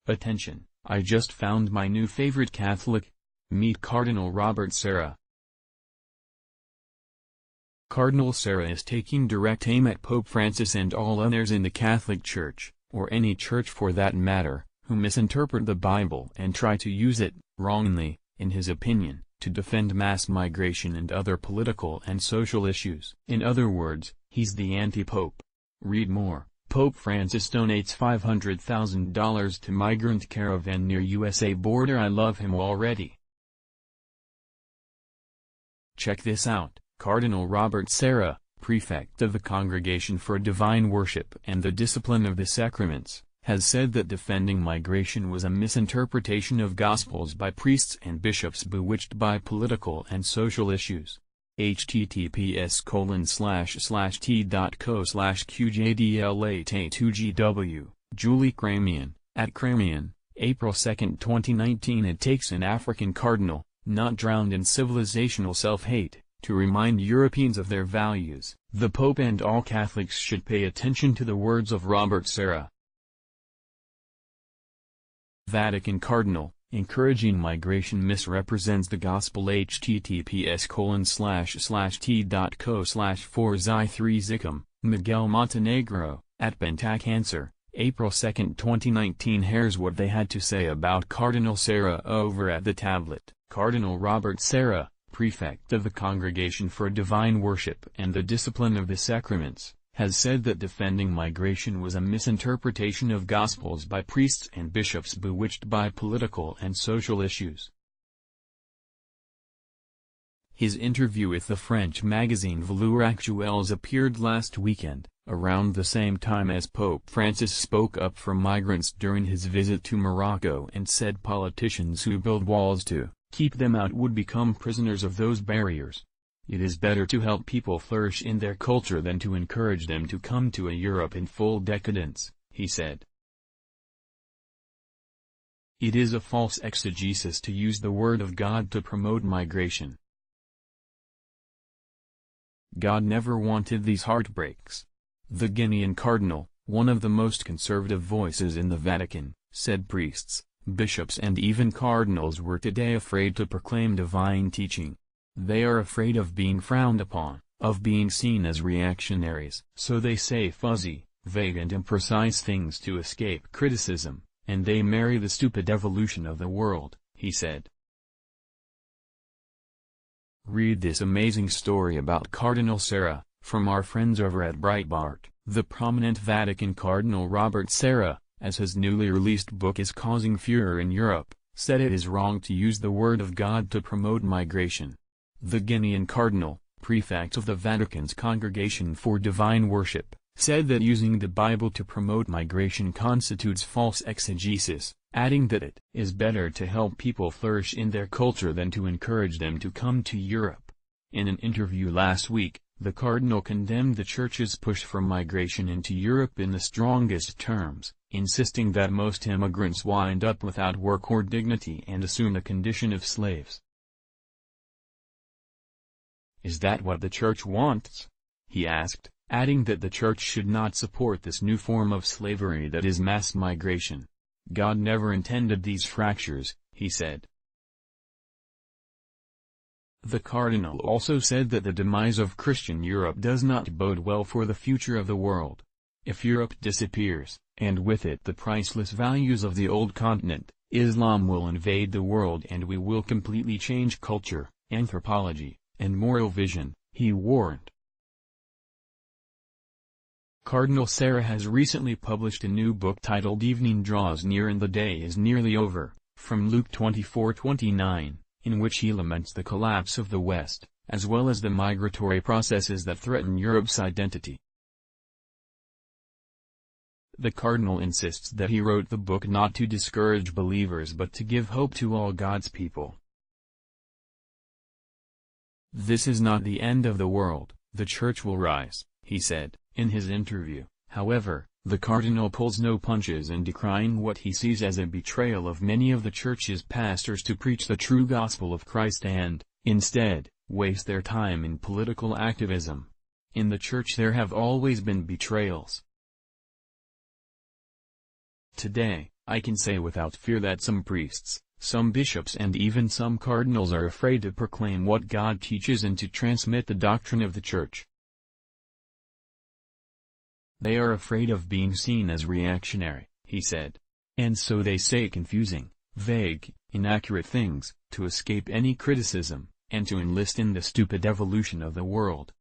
Attention, I just found my new favorite Catholic. Meet Cardinal Robert Sarah. Cardinal Sarah is taking direct aim at Pope Francis and all others in the Catholic Church, or any church for that matter, who misinterpret the Bible and try to use it, wrongly, in his opinion, to defend mass migration and other political and social issues. In other words, he's the anti-pope. Read more. Pope Francis donates $500,000 to migrant caravan near USA border. I love him already. Check this out. Cardinal Robert Sarah, prefect of the Congregation for Divine Worship and the Discipline of the Sacraments, has said that defending migration was a misinterpretation of Gospels by priests and bishops bewitched by political and social issues. https://t.co/qjdla2gw, Julie Cramian, at Cramian, April 2, 2019. It takes an African cardinal, not drowned in civilizational self-hate, to remind Europeans of their values. The Pope and all Catholics should pay attention to the words of Robert Sarah. Vatican Cardinal, encouraging migration misrepresents the gospel. https://t.co/4xi3zicum, Miguel Montenegro, at Pentacancer, April 2, 2019. Here's what they had to say about Cardinal Sarah over at the tablet. Cardinal Robert Sarah, prefect of the Congregation for Divine Worship and the Discipline of the Sacraments, has said that defending migration was a misinterpretation of Gospels by priests and bishops bewitched by political and social issues. His interview with the French magazine Valeurs Actuelles appeared last weekend, around the same time as Pope Francis spoke up for migrants during his visit to Morocco and said politicians who build walls to keep them out would become prisoners of those barriers. It is better to help people flourish in their culture than to encourage them to come to a Europe in full decadence, he said. It is a false exegesis to use the Word of God to promote migration. God never wanted these heartbreaks. The Guinean cardinal, one of the most conservative voices in the Vatican, said priests, bishops and even cardinals were today afraid to proclaim divine teaching. They are afraid of being frowned upon, of being seen as reactionaries. So they say fuzzy, vague and imprecise things to escape criticism, and they marry the stupid evolution of the world, he said. Read this amazing story about Cardinal Sarah, from our friends over at Breitbart. The prominent Vatican Cardinal Robert Sarah, as his newly released book is causing furor in Europe, said it is wrong to use the Word of God to promote migration. The Guinean cardinal, prefect of the Vatican's Congregation for Divine Worship, said that using the Bible to promote migration constitutes false exegesis, adding that it is better to help people flourish in their culture than to encourage them to come to Europe. In an interview last week, the cardinal condemned the Church's push for migration into Europe in the strongest terms, insisting that most immigrants wind up without work or dignity and assume the condition of slaves. Is that what the Church wants? He asked, adding that the Church should not support this new form of slavery that is mass migration. God never intended these fractures, he said. The cardinal also said that the demise of Christian Europe does not bode well for the future of the world. If Europe disappears, and with it the priceless values of the old continent, Islam will invade the world and we will completely change culture, anthropology, and moral vision, he warned. Cardinal Sarah has recently published a new book titled Evening Draws Near and the Day is Nearly Over, from Luke 24:29, in which he laments the collapse of the West, as well as the migratory processes that threaten Europe's identity. The cardinal insists that he wrote the book not to discourage believers but to give hope to all God's people. This is not the end of the world, the Church will rise, he said, in his interview. However, the cardinal pulls no punches in decrying what he sees as a betrayal of many of the Church's pastors to preach the true gospel of Christ and, instead, waste their time in political activism. In the Church there have always been betrayals. Today, I can say without fear that some priests, some bishops and even some cardinals are afraid to proclaim what God teaches and to transmit the doctrine of the Church. They are afraid of being seen as reactionary, he said. And so they say confusing, vague, inaccurate things, to escape any criticism, and to enlist in the stupid evolution of the world.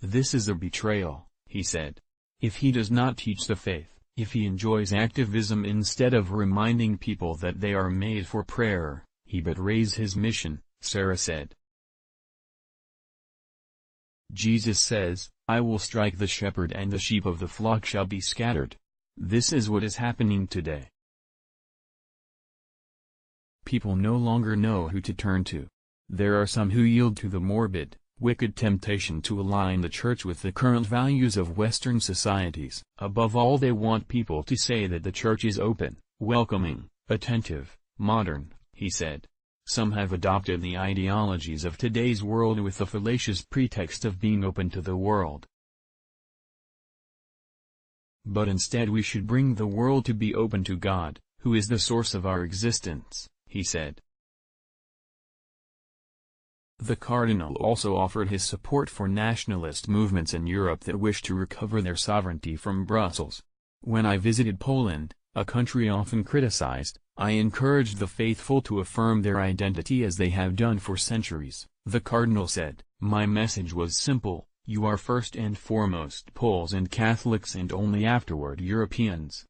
This is a betrayal, he said. If he does not teach the faith, if he enjoys activism instead of reminding people that they are made for prayer, he betrays his mission, Sarah said. Jesus says, I will strike the shepherd and the sheep of the flock shall be scattered. This is what is happening today. People no longer know who to turn to. There are some who yield to the morbid, wicked temptation to align the Church with the current values of Western societies. Above all, they want people to say that the Church is open, welcoming, attentive, modern, he said. Some have adopted the ideologies of today's world with the fallacious pretext of being open to the world. But instead we should bring the world to be open to God, who is the source of our existence, he said. The Cardinal also offered his support for nationalist movements in Europe that wish to recover their sovereignty from Brussels. When I visited Poland, a country often criticized, I encouraged the faithful to affirm their identity as they have done for centuries, the Cardinal said. My message was simple, you are first and foremost Poles and Catholics and only afterward Europeans.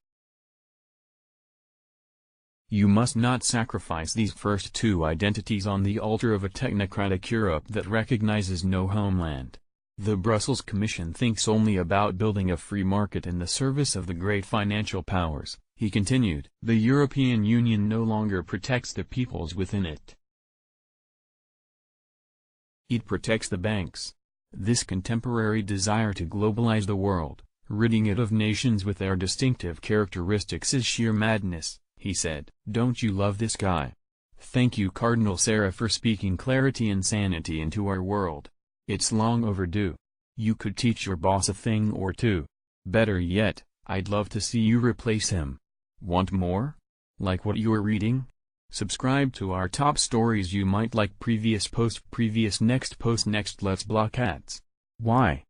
You must not sacrifice these first two identities on the altar of a technocratic Europe that recognizes no homeland. The Brussels Commission thinks only about building a free market in the service of the great financial powers, he continued. The European Union no longer protects the peoples within it. It protects the banks. This contemporary desire to globalize the world, ridding it of nations with their distinctive characteristics is sheer madness, he said. Don't you love this guy? Thank you Cardinal Sarah for speaking clarity and sanity into our world. It's long overdue. You could teach your boss a thing or two. Better yet, I'd love to see you replace him. Want more? Like what you're reading? Subscribe to our top stories you might like. Previous post, previous next post, next. Let's block ads. Why?